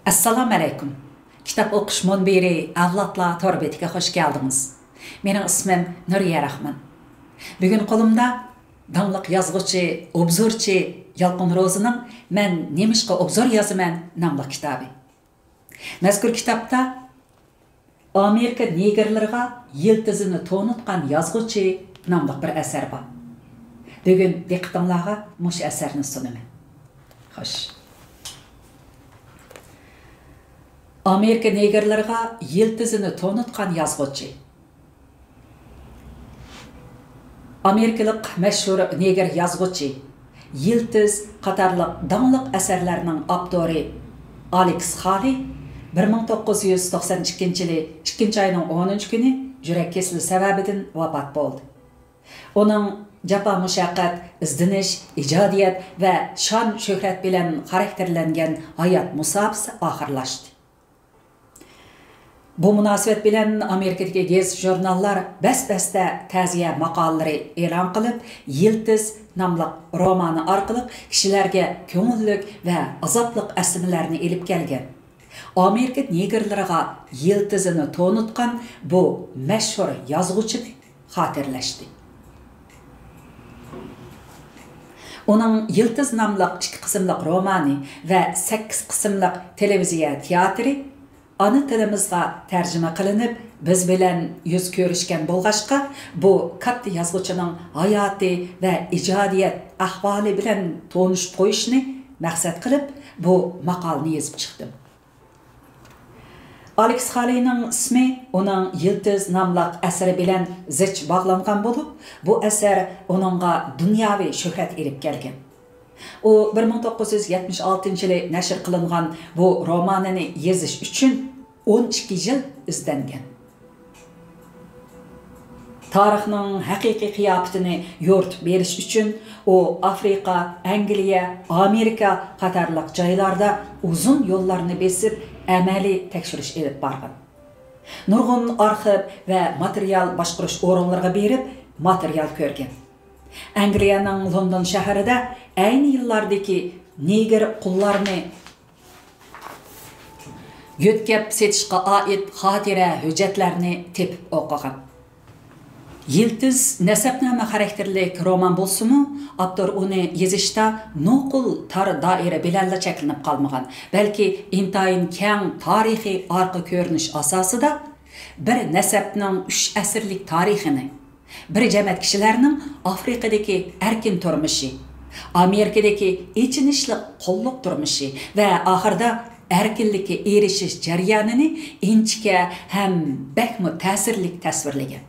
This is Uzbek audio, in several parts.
Assalamu alaykum. Kitap okuş munbiri Avlatlar Torbeti'ge hoş geldiniz. Mening ismim Nuriya Rahman. Bugün kolumda danlıq yazgıcı, obzorchi Yalqın Rozining "Men nemişqa obzor yozaman" nomli kitobi. Mazkur kitobda Amerika negerlarga yiltizini to'nitgan yazgıcı nomli bir asar bor. Bugün diqqatingizga mush asarni sunaman. Xo'sh. Amerika negerlarga yiltizini to'nitgan yazgıcı. Amerikalik mashhur neger yazgıcı Yiltiz qatarlıq danlıq əsərlərinin avtori Alex Haley 1992-yili 2 ayının 10 günü жүрек kesili səbəbindən vafat oldu. Onun japa mushaqqat, izdinish, ijodiyat və şan şöhrət bilan xarakterləngan hayat musabaqasi oxirlashdi. Bu münasibət bilan Amerikadagi gez jurnallar bas-basta ta'ziya maqolalari e'lon qilib, Yiltiz nomli romani orqali kishilarga ko'ngillik va azobliq aslimalarni elib kelgan. Amerika negerlariga yiltizini to'nitgan bu mashhur yozuvchini xotirlashdi. Onun Yiltiz nomli 2 qismliq romani va 8 qismliq televiziya teatri ana tilimizga tarjima qilinib, biz bilan yuz ko'rishgan bo'lg'ashqa, bu katta yozuvchining hayoti va ijodiyat ahvoli bilan tanishib qo'yishni maqsad qilib, bu maqolani yozib chiqdim. Alex Haley'ning ismi onun Yiltiz nomli asari bilan zich bog'langan bo'lib, bu asar onunga dunyoviy shuhrat elib kelgan. O 1976-yili nashr qilingan bu romanini yozish uchun 12 yil izlangan. Tarixning haqiqiy qiyofatini yo'ritib berish uchun o Afrika, Angliya, Amerika qatorliq joylarda uzun yo'llarni besib, amaliy tekshirish elib borgan. Nurg'un arxiv va material boshqarish o'rinlariga berib, material ko'rgan. Angliyaning London shahrida ayni yillardagi neger qullarni yo'tkab setishga oid xotira hujjatlarni tepib o'qigan. Yiltiz nasabnoma xarakterlik roman bo'lsa-mu, avtor uni yozishda nuqul tar doira bilan cheklanib qolmagan, balki intayin keng tarixiy orqa ko'rinish asosida bir nasabning 3 asrlik tarixini, bir jamoat kishilarining Afrikadagi erkin turmushi, Amerikadagi ichinishli qulluq turmushi va oxirida erkinlikka erishish jarayonini inchika ham bakmu ta'sirli tasvirlagan.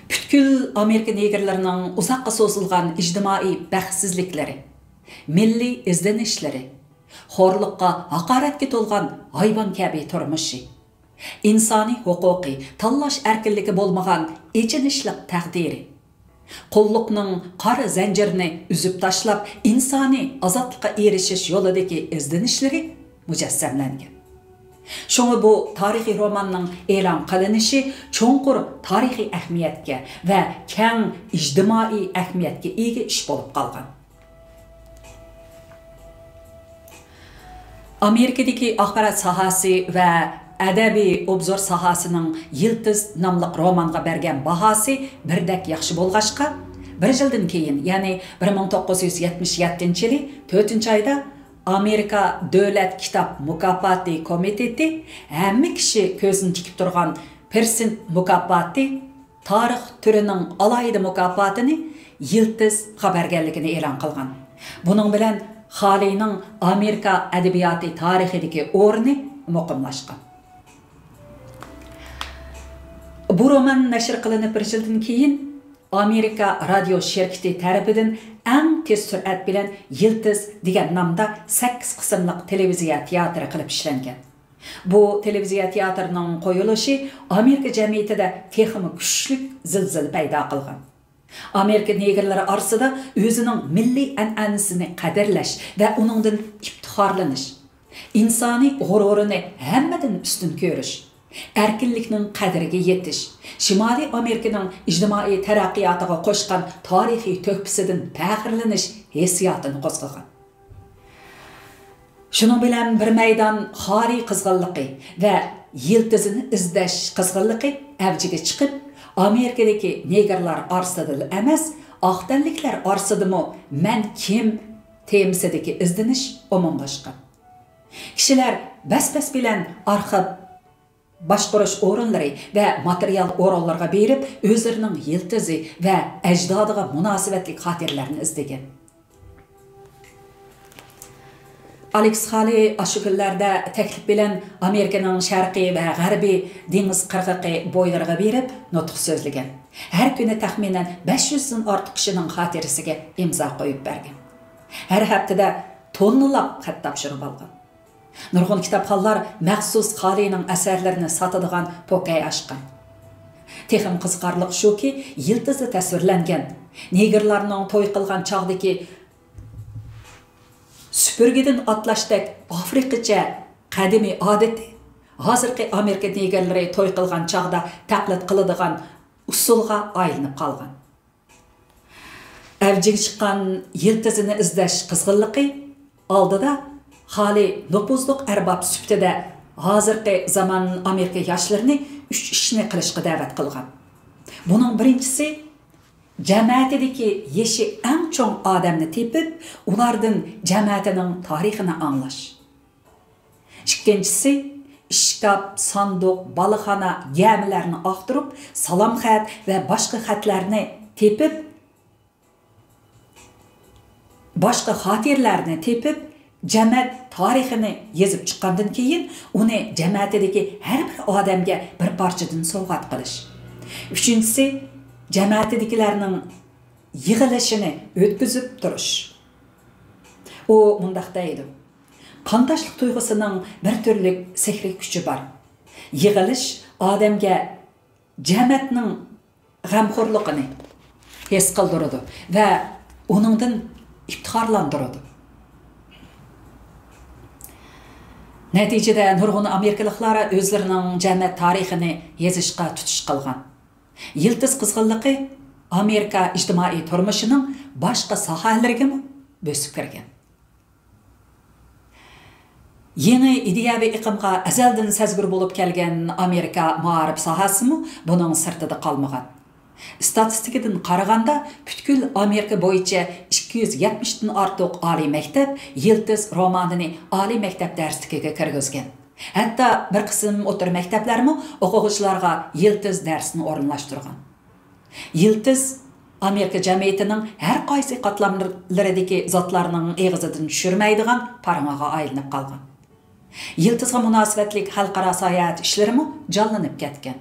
Butkul Amerika negerlarining uzoqqa so'zilgan ijtimoiy baxtsizliklari, milliy izlanishlari, xo'rliqqa, haqoratga to'lgan hayvon kabi turmushi, insoniy huquqiy tanlash erkinligi bo'lmagan ichinishli taqdiri, qulluqning qora zanjirini uzib tashlab insoniy ozodlikqa erishish yo'lidagi izlanishlari mujassamlangan. Şoňa bu tarixiy romanning e'lon qilinishi cho'nqur tarixiy ahamiyatga va keng ijtimoiy ahamiyatga ega ish bo'lib qolgan. Amerikadagi axborot sohasi va adabiy obzor sohasining Yiltiz nomli romanga bergan bahosi birdak yaxshi bo'lg'ashqa, bir yildan keyin, ya'ni 1977-yili 4-oyda Amerika Davlat Kitap Mukofoti komiteti hamma kishi ko'zini tikib turgan Persint mukofoti tarix turining alayida mukofotini Yiltiz xabargarligini e'lon qilgan. Buning bilan Haley'ning Amerika adabiyoti tarixidagi o'rni muqimlashgan. Bu roman nashr qilinib bir yildan keyin Amerika radio şirkati tarafidan eng tez surat bilan Yiltiz degan nomda 8 qismliq televiziya teatri qilib ishlangan. Bu televiziya teatrining qo'yilishi Amerika jamiyatida texnik kuchli zilzila paydo qilgan. Amerika negerlari orasida o'zining milliy an'anasini qadrlash va uningdan iftixorlanish, insoniy g'ururini hammadan ustun ko'rish, erkinlikning qadriga yetish, Shimoliy Amerikaning ijtimoiy taraqqiyotiga qo'shgan tarixiy to'hfasidan faxrlanish hissiyotini qo'zg'agan. Şunun bilen bir meydan xari kızgınlığı ve yıldızını izleş kızgınlığı avjiga chiqib, Amerikadaki negerlar arasida emas, aqtanliklar arasidami men kim temisidagi izdinish omonlashgan. Kishilar bas-bas bilan arxiv boshqarish o'rinlari va material o'rinlarga berib, o'zlarining yiltizi va ajdodiga munosabatli xotirlarni izlagan. Alex Haley aşı günlerde teklif bilen Amerika'nın şarkı ve garbi deniz qirg'iqi boylarga berib nutq so'zlagan. Her günü taxminen 500'den ortiq kishining xotirasiga imzo qo'yib bergan. Her haftada tonnalab xat topshirib olgan. Nurg'un kitobxonlar maxsus Haleyning asarlarini sotadigan po'kay ochgan. Texim qiziqarli shuki, yildizi tasvirlangan negerlarning to'y qilgan chog'dagi süpürgeden atlaşdak Afrikacha qadimiy odati hozirgi Amerika negerlari to'y qilgan chog'da taqlid qiladigan usulga aylanib qolgan. Avjiga chiqqan yiltizini izlash qizg'inligi oldida Haley nopuzliq arbob sifatida hozirgi zaman Amerika yoshlarini 3 ishni qilishga da'vat qilgan. Buning birinchisi Cəmiyyətdəki yeşi ən çoğ adamını tepib, ulardan cəmiyyətinin tarixini anlaş. İkincisi, işkap, sanduq, balıqxana, gəmilərini axtırıb, salam xət və başqa xətlərini tepib, başqa xatirlərini tepib, cəmiyyət tarixini yazıb çıxandan keyin, onu cəmiyyətdəki hər bir adamga bir parçadan sovg'at qilish. Üçüncüsü, cəmiyyətdikilərinin yığılışını ötküzüb duruş. O mundaq deydi. Qandaşlıq tuyg'usining bir türlük sehri kuchi var. Yığılış adamga cəmiyyətning g'amxo'rligini his qildiradi va uningdan iftixorlantiradi. Natijada nurg'un amerikaliklar o'zlarining cəmiyyət tarixini yozishga tutish qilgan. Yiltiz qizg'inligi Amerika ijtimoiy turmushining boshqa sohalariga bosib kirgan. Yeni ideyaviy iqimga azaldan sazgur bo'lib kelgan Amerika ma'arif sohasimi buning sirtida qolmagan. Statistikadan qaraganda butkul Amerika bo'yicha 270 dan ortiq oliy maktab yiltiz romanini oliy maktab darsligiga kirgizgan. Hatta bir qism o'tir maktablarmi o'quvchilarga yiltiz darsini o'rinlashtirgan. Yiltiz Amerika jamiyatining har qaysi qatlamlaridagi zotlarning eg'izidan tushirmaydigan parmaga aylanib qolgan. Yiltizga munosabatlik xalqaro sayohat ishlarimi jonlanib ketgan.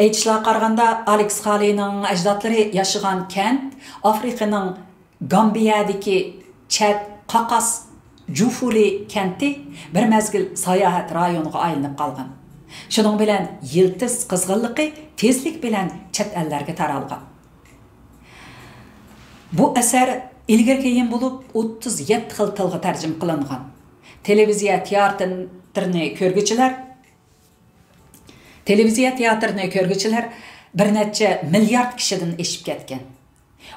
Aytishlarga qaraganda Alex Haleyning ajdodlari yashagan kent Afrikaning Gambiyadagi Chad Qaqas Jufuli kenti bir mezgil sayohat rayoniga aylanib qolgan. Shuning bilan yiltiz qizg'inligi tezlik bilan chet ellarga taralgan. Bu asar ilgari keyin bo'lib 37 xil tilga tarjima qilingan. Televiziya teatrini ko'rguvchilar bir necha milliard kishidan eshib ketgan.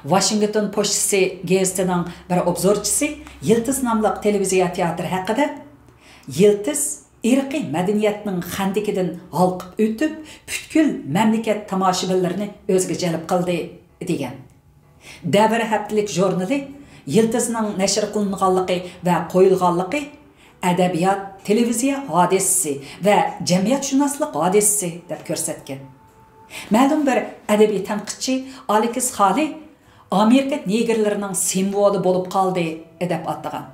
Washington Postasi gazetining bir obzorchisi Yiltiz nomli televiziya teatri haqida Yiltiz irqiy madaniyatning xandikidan halqib o'tib, butkul mamlakat tomoshabinlarini o'ziga jalb qildi degan. Davr haftalik jurnali Yiltizning nashr qilinganligi va qo'yilganligi adabiyot, televiziya hodisasi va jamiyatshunoslik hodisasi deb ko'rsatgan. Ma'lum bir adabiy tanqidchi Alex Haley Amerika negerlarining simvoli bo'lib qoldi deb atagan.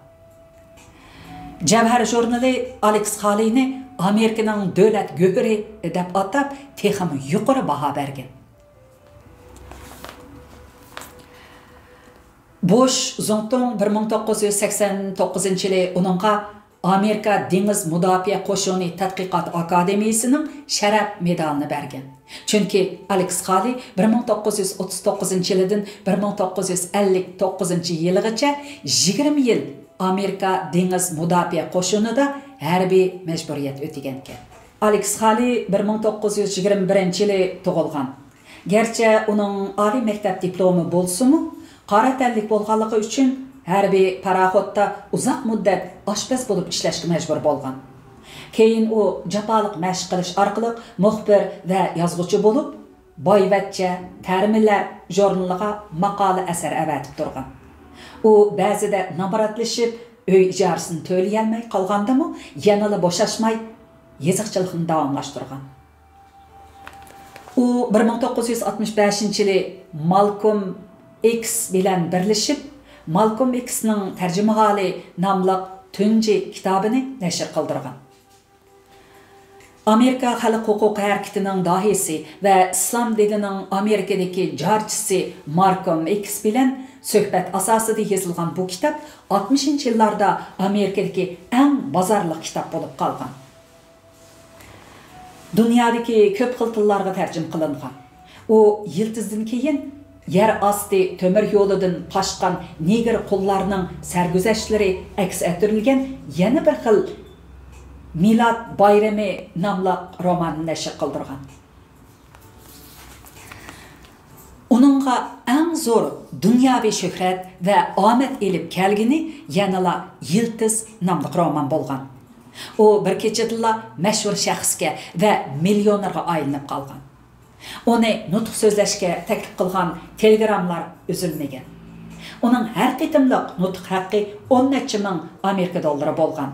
Javhar jurnali Alex Haleyni Amerikaning davlat go'piri deb atab, texmi yuqori baho bergan. Bosh Zongton 1989-yili uningga Amerika Dengiz Mudofaa qo'shini tadqiqot akademiyasining sharaf medalini bergan. Chunki Alex Haley 1939-yildan 1959-yilgacha 20 yil Amerika Dengiz Mudofaa qo'shinida harbiy majburiyat o'tagan ekan. Alex Haley 1921-yili tug'ilgan. Gerçi uning oliy maktab diplomi bo'lsa-mu, qora tanlik bo'lganligi uchun harbiy paraxodda uzoq muddat oshpaz bo'lib ishlashga majbur bo'lgan. Keyin u jafoliq mashq qilish orqali muxbir va yozuvchi bo'lib, boyvachcha, tarmillar jurnaliga maqola asar avatib turgan. U ba'zida namoratlashib, uy ijarasini to'lay olmay qolgandimi, yanada bo'shashmay yeziqchilikni davomlashtirgan. U 1965-yili Malcolm X bilan birlashib, Malcolm X'ning tarjimaholi nomli tunji kitobini nashr qildirgan. Amerika Xalq huquqi harakatining dohisi va islom dinining Amerikadagi jarchisi Malcolm X bilan suhbat asosida yozilgan bu kitob 60-yillarda Amerikadagi eng bozorli kitob bo'lib qolgan. Dunyodagi ko'p xil tillarga tarjim qilingan. U yiltizdan keyin yer osti temir yo'lidan qochgan neger qullarning sarguzashtlari aks ettirilgan yana bir xil Milad bayrami nomli romanni nashr qildirgan. Uningga eng zo'r dunyoviy shuhrat va omad elib kelgini yanala Yiltiz nomli roman bo'lgan. U bir kechada mashhur shaxsga va millionerga aylanib qolgan. Uni nutq so'zlashga taklif qilgan telegramlar uzilmagan. Uning har qitimliq nutq haqqi 10 necha ming Amerika dollari bo'lgan.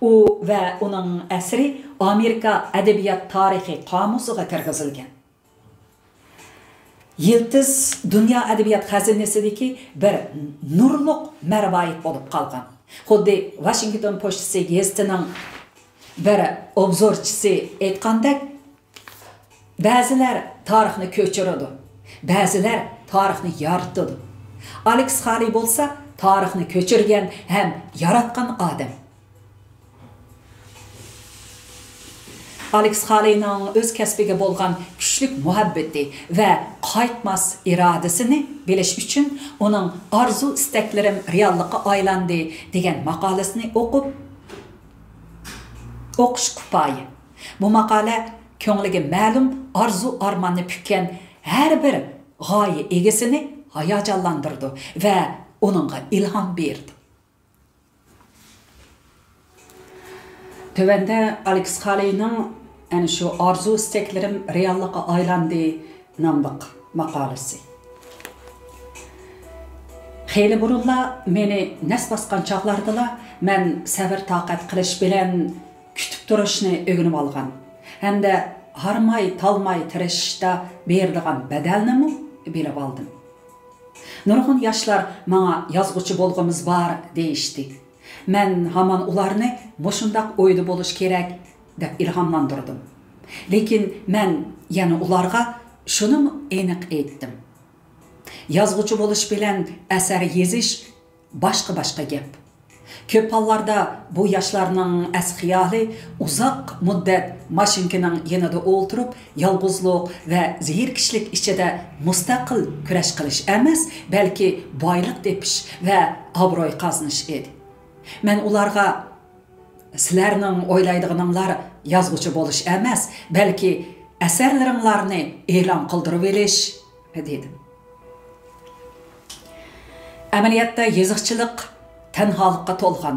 U va uning asri Amerika adabiyot tarixi qomusiga kirgizilgan. Yiltiz dunyo adabiyot xazinasidagi bir nurliq marvoyit bo'lib qolgan. Xuddi Washington Postasi gazetining bir obzorchisi aytgandek, ba'zilar tarixni ko'chiradi, ba'zilar tarixni yaratadi. Alex Haley bo'lsa, tarixni ko'chirgan ham yaratgan odam. Alex Haleyning o'z kasbiga bo'lgan kuchli muhabbati va qaytmas irodasini bilish uchun uning arzu istaklarim reallikka aylandi degan maqolasini o'qish kifoya. Bu maqola ko'ngliga ma'lum arzu armonni pukkan har bir g'oya egisini hayajonlantirdi va uningga ilhom berdi. Tövəndə Alex Haley'nin yani şu arzu isteklerim reallığa aylandi namlıq maqalası. Xeyli burunla meni nəs basqan çağlardıla mən səbir taqat qilish bilan kütüb turishni ögünüb alğan. Hem de harmay talmay tirishishda berilgan bedelnimi bilib aldım. Nurg'un yoshlar manga yozg'uchi bo'lg'imiz bor deyishdi. Men hamon ularni mushundaq o'yda bo'lish kerak deb ilhomlantirdim. Lekin men yana ularga shuni aniq aytdim. Yozg'uchi bo'lish bilan asar yozish boshqa gap. Ko'p hollarda bu yoshlarning asxiyoli uzoq muddat mashinkaning yanida o'ltirib, yolg'izlik va zehirkishlik ichida mustaqil kurash qilish emas, balki boylik tepish va obro'y qozonish edi. Men ularga sizlarning o'ylaydiganinglar yozg'uchi bo'lish emas, balki asarlaringlarni e'lon qildirib olish dedim. Amaliyotda yoziqchilik tanholikqa to'lgan,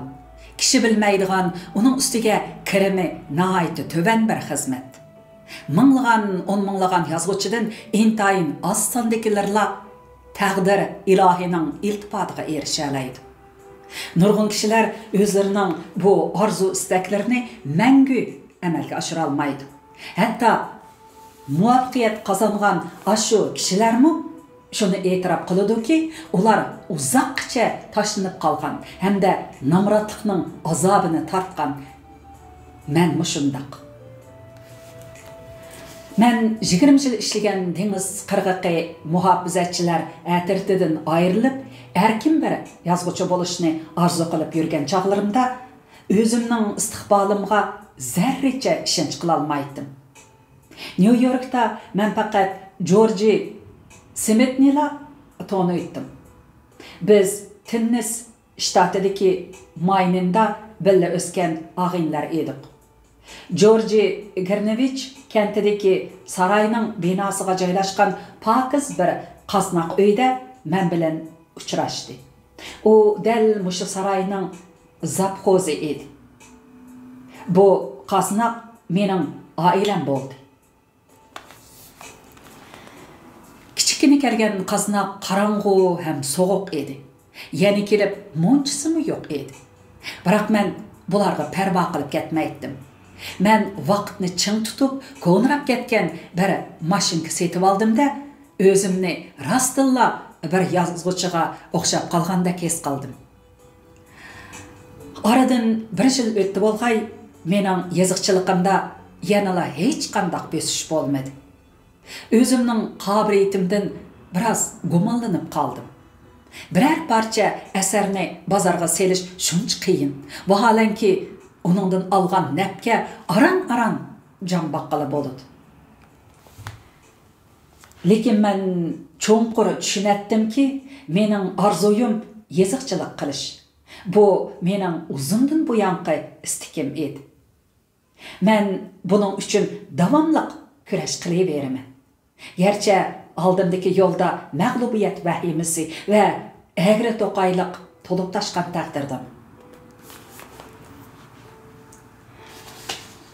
kishi bilmaydigan, uning ustiga kirimi nihoyatda to'van bir xizmat. Minglagan, o'n minglagan yozuvchidan intayin oz sondagilarla taqdir ilohining iltifotiga erisha oladi. Nurg'un kishilar o'zlarining bu orzu istaklarini mangu amalga oshira olmaydi. Hatto muvaffaqiyat qozongan ashu kishilarmi shuni e'tirof qiladi-ki, ular uzoqcha tashlanib qolgan hamda namratlikning azobini tortgan. Men mushundaq. Men 20 yil ishlagan dengiz qirg'iqi muhofizatchilar atirtidan ayrilib, erkin bir yozuvchi bo'lishni orzu qilib yurgan chog'larimda o'zimning istiqbolimga zarracha ishonch qila olmaydim. New Yorkda men faqat George Smith'nila tanıydım. Biz Tennessee shtatidagi Mayninda birga o'sgan og'inlar edik. George Gernovich kentidagi saroyning binosiga joylashgan pokiz bir qasnoq uyda men bilan uchrashdi. O dәл мұшы сарайның завхозы еді. Бұл Қазнақ менің ailem болды. Kichikini kelgan Қазнақ қараңғы һәм соғық еді. Яни келіп, мұнчысымы жоқ еді. Бірақ мен бұларға пәрва қылып кетмейттім. Мен вақытны чың тұтып, көңірап кеткен бір машинка сетіп алдым да, өзімні растылла bir yazgıçıga oxşap qalğanda kes qaldım. Aradan bir yıl ötdi bolğay, mening yazıqçılığımda yanala hiç qandaq besiş bolmadı. Özümning qabiliyetimden biraz gumanlanıp qaldım. Birer parça eserni bazarga selish şunç qiyin. Vahalanki onundan alğan näpke aran-aran can baqqalı boludy. Lekin men çoğunqur düşünettim ki, mening arzuyum yazıqçılık qilish. Bu mening uzundan buyanqı istikim edi. Men bunun üçün davamlıq küreş qilayveraman. Gerçi aldımdaki yolda mağlubiyet vahimisi ve ägri toqayliq tolup taşqan taqdirdim.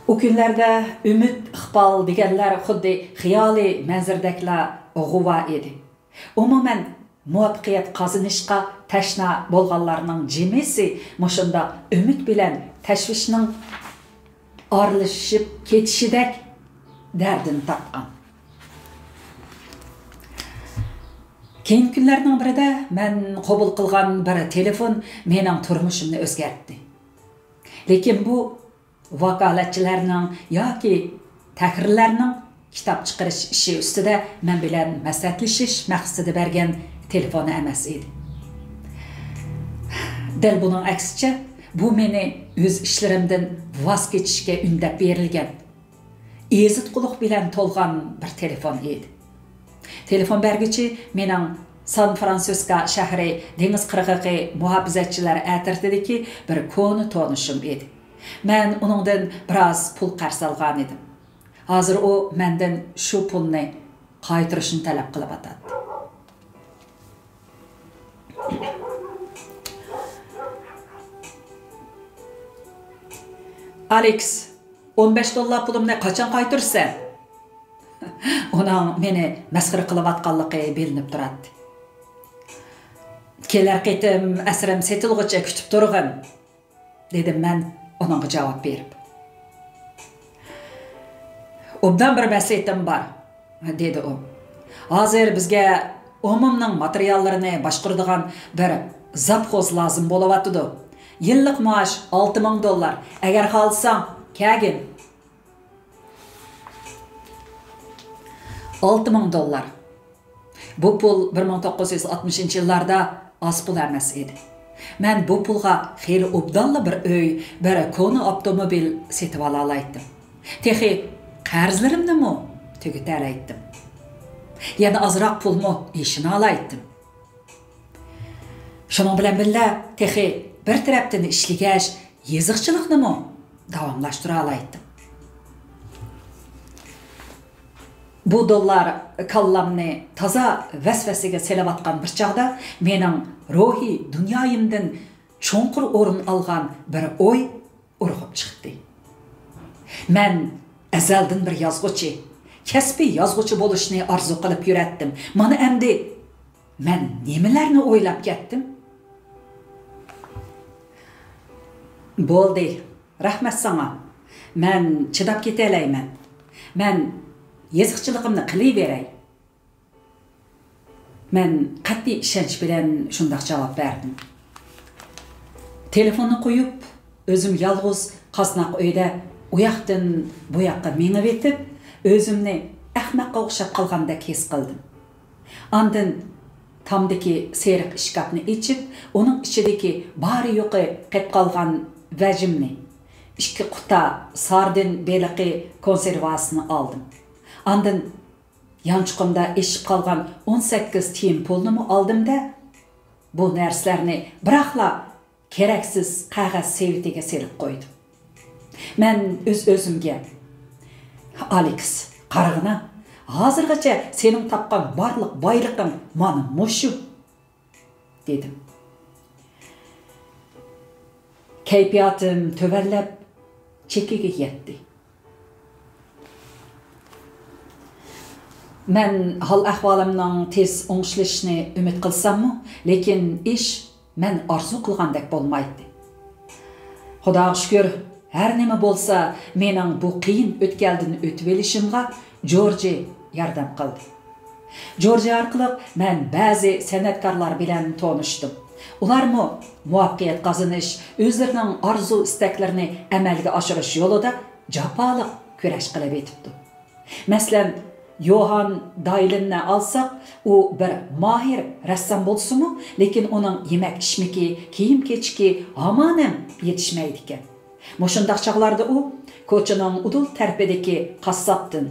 O günlerde ümit, iqbal deganlar xuddi xiyoli manzirdaklar g'uva edi. Umuman muvaffaqiyat qozonishga tashna bo'lganlarning jimisi mushunda ümit bilan tashvishning aralashib ketishidek dardin topgan. Keyingi kunlarning birida men qabul qilgan bir telefon mening turmushimni o'zgartdi. Lekin bu vakalatchilarning yoki tahrirlarning kitap chiqarish ishi ustida men bilan maslahatlashish maqsadida bergan telefoni emas edi. Dal buning aksicha, bu meni o'z ishlarimdan voz kechishga undab berilgan, ezitquliq bilan to'lgan bir telefon edi. Telefon bergichi mening San Fransisko shahri dengiz qirg'og'i muhofizatchilari atirtidagi bir ko'ni tanishim edi. Men uningdan biroz pul qarz olgan edim. Hozir o mendan shu pulni qaytarishni talab qilib atadi. Alex, $15 pulumni qachon qaytarsan? Onun meni masxara qilib atganligi bilinib turadi. Kelar qitim asrim setilg'icha kutib turg'in, dedim men onunğa cavab berib. Obdan bir maslahatim var, dedi o. Hozir bizga umumning materiallarini boshqaradigan bir zavxoz lozim bo'layotdi. Yillik maosh $6000. Agar xohlasang, kelgin. $6000. Bu pul 1960-yillarda az pul emas edi. Men bu pulga xeyli obdonli bir uy, bir koni avtomobil setib ola oldim. Texi qarzlarimni mo tugita oldim. Yana azroq pulni ishini olaydim. Shuning bilan birga texi bir tarafdan ishlagash, yeziqchilikni mo davomlashtira oldim. Bu dollar kallamni taza vasvasiga selavatgan bir chaqda mening ruhiy dunyoyimdan cho'nqur o'rin olgan bir o'y urg'ib chiqdi. Men azaldan bir yozuvchi, kasbiy yozuvchi bo'lishni orzu qilib yuratdim. Mana endi men nimalarni o'ylab ketdim? Bo'ldi, rahmat sana. Men chidab keta olayman. Men yeziqchiligimni qilaveray. Men qat'iy ishonch bilan shunday javob berdim. Telefonni qo'yib, o'zim yolg'iz Qoznaq uyda u yoqdan bu yoqqa mengib etib, o'zimni ahmoqqa o'xshab qolganda his qildim. Ondan tomdagi seriq ishkapni ichib, uning ichidagi bari yo'qi qilib qolgan vajimni, 2 quta sardin beliqi konservasini oldim. Ondan yanchiqimda eshib qolgan 18 tiyim pulni oldim-da, bu narsalarni biroqla keraksiz qog'oz sevitiga selib qo'ydim. Men o'z-o'zimga, Alex, qarag'ina, hozirgacha sening topgan barliq boyliqing mana mushu, dedim. Kayfiyatim töverlep çekiga yetdi. Men hal ahvalimning tez o'ngishlanishini umid qilsammi, lekin ish men arzu qilgandek bo'lmaydi. Xudoga shukr, her nima bo'lsa, mening bu qiyin o'tkaldan o'tib olishimga Jorji yordam qildi. Jorji orqali men ba'zi san'atkorlar bilan tanishdim. Ularmi muvaffaqiyat qozonish, o'zlarining arzu istaklarini amalga oshirish yo'lida jafoliq kurash qilib etibdi. Masalan, Johan Daylinni alsak, u bir mahir rassom bo'lsa-mu, lekin uning yemek ishmiki, kiyim-kechki hamanim yetishmaydi ekan. Moshundaq chaqlarda u ko'chaning udul tarpidagi qassobdan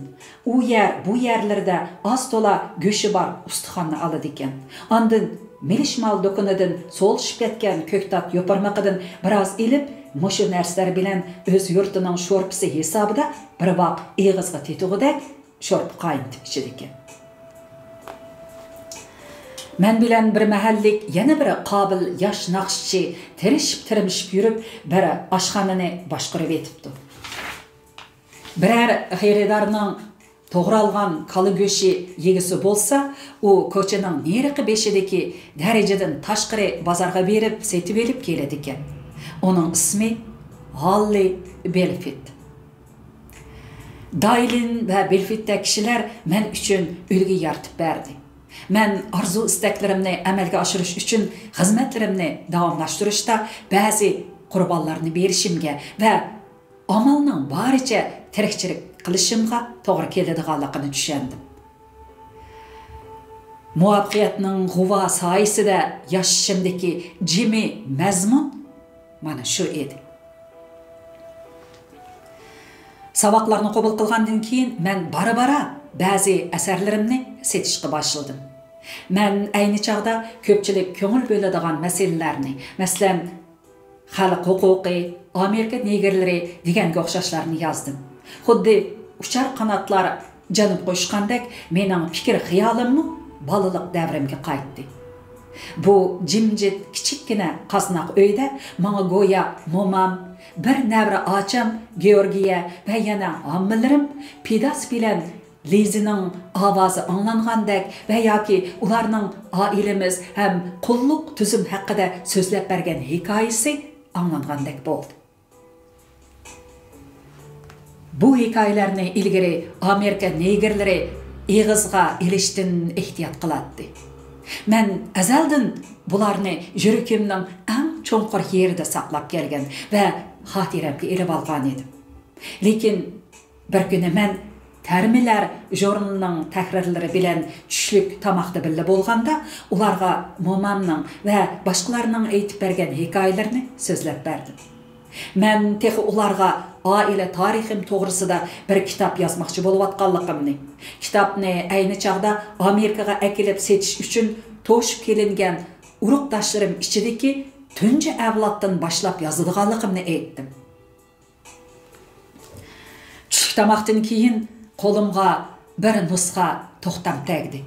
u yer bu yerlarda az to'la go'shi bor ustixonni oladi ekan. Ondan milishmal do'konidan so'lishib ketgan ko'ktat yoparmaqidan biroz ilib, mushu narsalar bilan o'z yurtining sho'rpisi hisobida bir vaqt eg'izga tetig'idak sho'rp qaynatib ichadi ekan. Men bilan bir mahallik yana bir qobil yosh naqshchi tirishib yurib, bir oshxonani boshqarib etibdi. Biror xaridorning to'g'ri olgan qali go'shi yegisi bo'lsa, u ko'chaning neriqi beshidagi darajadan tashqari bozorga berib, setib olib keladi ekan. Uning ismi Holly Belfit. Daylin va Belfitda kishilar men uchun ulgu yaratib berdi. Men arzu istaklarimni amalga oshirish uchun xizmatlarimni davomlashtirishda ba'zi qurbonlarni berishimga va amalning boricha tirikchilik qilishimga to'g'ri keladiganligini tushundim. Muvaffaqiyatning g'uva soyasida yashashimdagi jimi mazmun mana shu edi. Savaqlarni qabul qilgandan keyin men bara-bara ba'zi asarlarimni setishga boshladim. Men ayni chaqda ko'pchilik ko'ngil bo'ladigan masalalarni, masalan, xalq huquqi, Amerika negerlari deganga o'xshashlarni yozdim. Xuddi uchar qanotlar janub qo'shgandek mening fikr xiyolimni balaliq davrimga qaytdi. Bu jimjit kichikkina qasnoq uyda menga go'yo momam, bir navra ocham Georgiya va yana hammilarim pidas bilan Lizining ovozi anglangandek va yoki ularning oilamiz ham qulluq tuzum haqida so'zlab bergan hikoyasi anglangandek bo'ldi. Bu hikoyalarni ilgari Amerika negerlari eg'izga ilishdan ehtiyot qiladi. Men azaldan bularni yuragimning eng cho'nqir yerida saqlab kelgan va xotiramga ilib olgan edim. Lekin bir kuni men Termiler jurnalining takrorlari bilan tushlik tamoqda birga bo'lganda, ularga momamning va boshqalarning aytib bergan hikoyalarini so'zlab berdim. Men texi ularga oila tarixim to'g'risida bir kitob yozmoqchi bo'layotganligimni, kitobni ayni chaqda Amerikaga akilib setish uchun to'shib kelingan urug'doshlarim ichidagi tunji avloddan boshlab yozadiganligimni aytdim. Tushlik tamoqdan keyin qo'limga bir nusxa to'xtam tegdi.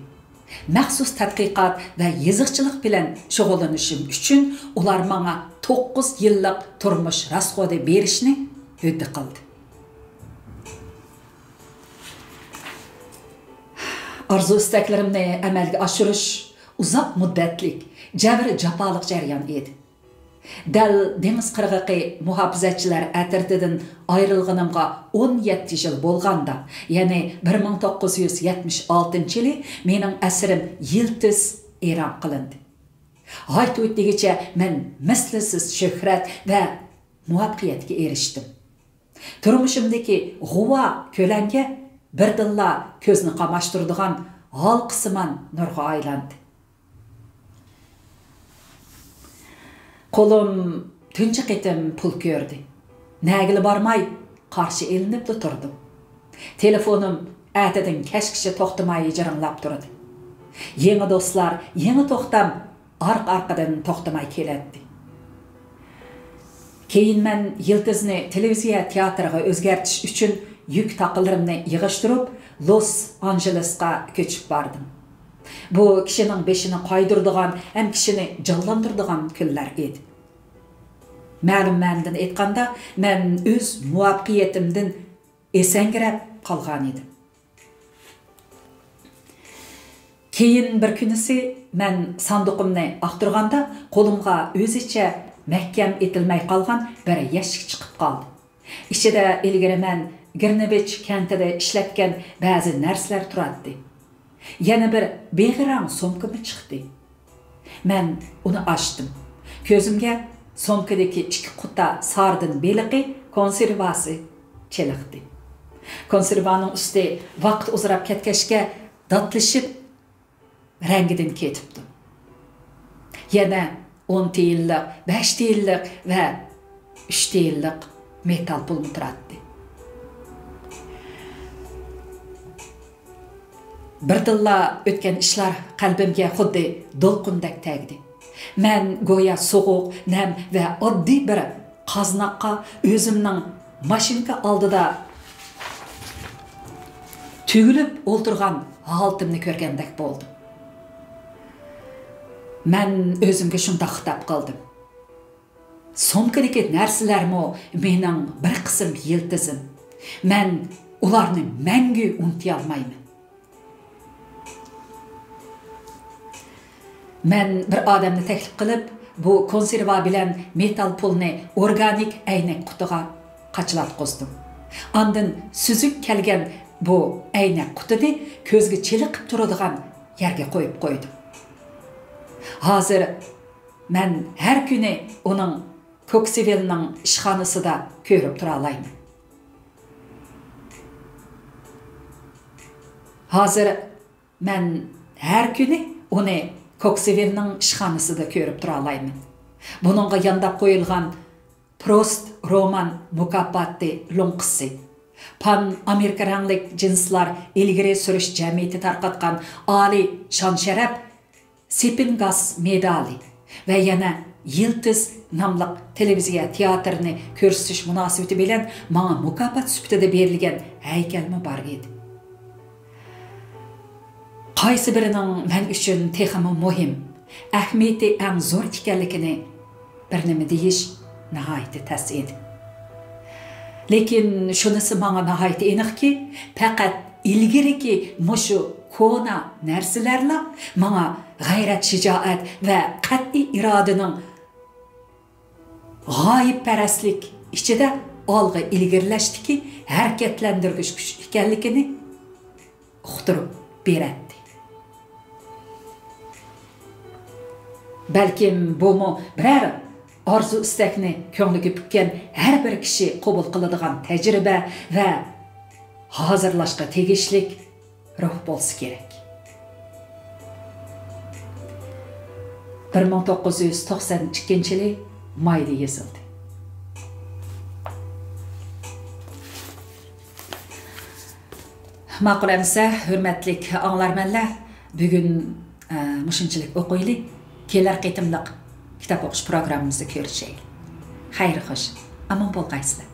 Maxsus tadqiqot va yoziqchilik bilan shug'ullanishim uchun ular menga 9 yillik turmush rasxodi berishni va'da qildi. Arzu istaklarimni amalga oshirish uzoq muddatlik, jabr jafoliq jarayon edi. Dal dengiz qirg'iqi muhofazachilar atirtidan ayrilganimga 17 yil bo'lganda, ya'ni 1976-yili mening asrim Yiltiz e'lon qilindi. Hayot o'tdigicha men mislsiz shuhrat va muvaffaqiyatga erishdim. Turmushimdagi g'uva ko'langa birdilla ko'zni qamashtiradigan halqisiman nurga aylandi. Qo'lim tunchi qitim pul ko'rdi. Nagili bormay qarshi elinib turdim. Telefonim atadan kashkishi to'xtamay jiringlab turdi. Yangi do'stlar, yangi to'xtam arq-arqadan to'xtamay keladi. Keyin men Yildizni televiziya teatriga o'zgartirish uchun yuk taqinlarimni yig'ishtirib, Los Anjelesga ko'chib bordim. Bu kishining beshini qaydirdigan, ham kishini jonlantirdigan kunlar edi. Ma'lum ma'nodan aytganda, men o'z muvaffaqiyatimdan esankirab qolgan edim. Keyin bir kunisi men sanduqimni aqtirganda, qo'limga o'zicha mahkam etilmay qolgan bir yashik chiqib qoldi. Ichida ilgari men Girnevich kentida ishlatgan ba'zi narsalar turadi. Yana bir beg'irang sumkami chiqdi. Men uni ochdim. Ko'zimga sumkadagi 2 quta sardin beliqi konservasi chiliqdi. Konservaning usti vaqt uzrab ketgachga datlashib rangidan ketibdi. Yana 10 tiyinlik, 5 tiyinlik va 3 tiyinlik metal pul turadi. Birdilla o'tgan ishlar qalbimga xuddi do'lqindek tegdi. Men go'yo so'g'uq, nam va oddiy bir qaznaqqa o'zimning mashinka oldida tugilib o'ltirgan holatimni ko'rgandek bo'ldim. Men o'zimga shunday xitob qildim. Somkadagi narsalarmi mening bir qism yiltizim. Men ularni mangu unuta olmayman. Men bir odamni taklif qilib, bu konserva bilan metal pulni organik aynak qutiga qachlatqizdim. Ondan suzuk kelgan bu aynak qutini ko'zga chiliqib turadigan yerga qo'yib qo'ydim. Hozir men har kuni uning Koksivelning ishxonasida ko'rib tura olayman. Hozir men har kuni uni Koksivelning ishxonasida ko'rib tura olayman. Buningga yandab qo'yilgan Prost roman mukofoti lo'nqisi, Pan Amerika ranglik jinslar ilgari surish jamiyati tarqatgan oliy shon-sharaf Sepingas medali va yana Yiltiz nomli televiziya teatrini ko'rsatish munosabati bilan menga mukofot sifatida berilgan haykalmi bor edi. Qaysi birining men uchun texmi muhim, ahamiyati eng zo'r ekanligini bir nima deyish nihoyat tas edi. Lekin shunisi menga nihoyat aniqki, faqat ilgiriki mushu kona narsalarla menga g'ayrat, shijoat va qat'iy irodaning g'oyibparastlik ichida olg'a ilgirlashdiki, harakatlantirgich kuch ekanligini uqtirib beradi. Balkim bu biror orzu istakni ko'ngliga pukkan har bir kishi qabul qiladigan tajriba va hozirlashga tegishlik ruh bo'lsa kerak. 1992-yil mayda yozildi. Ma'qul amsa, hurmatli anglarmanlar, bugun mushunchalik o'qiylik. Kelar qitimliq kitob o'qish programmamizda ko'rishaylik. Xayr xo'sh, omon bo'lgaysizlar.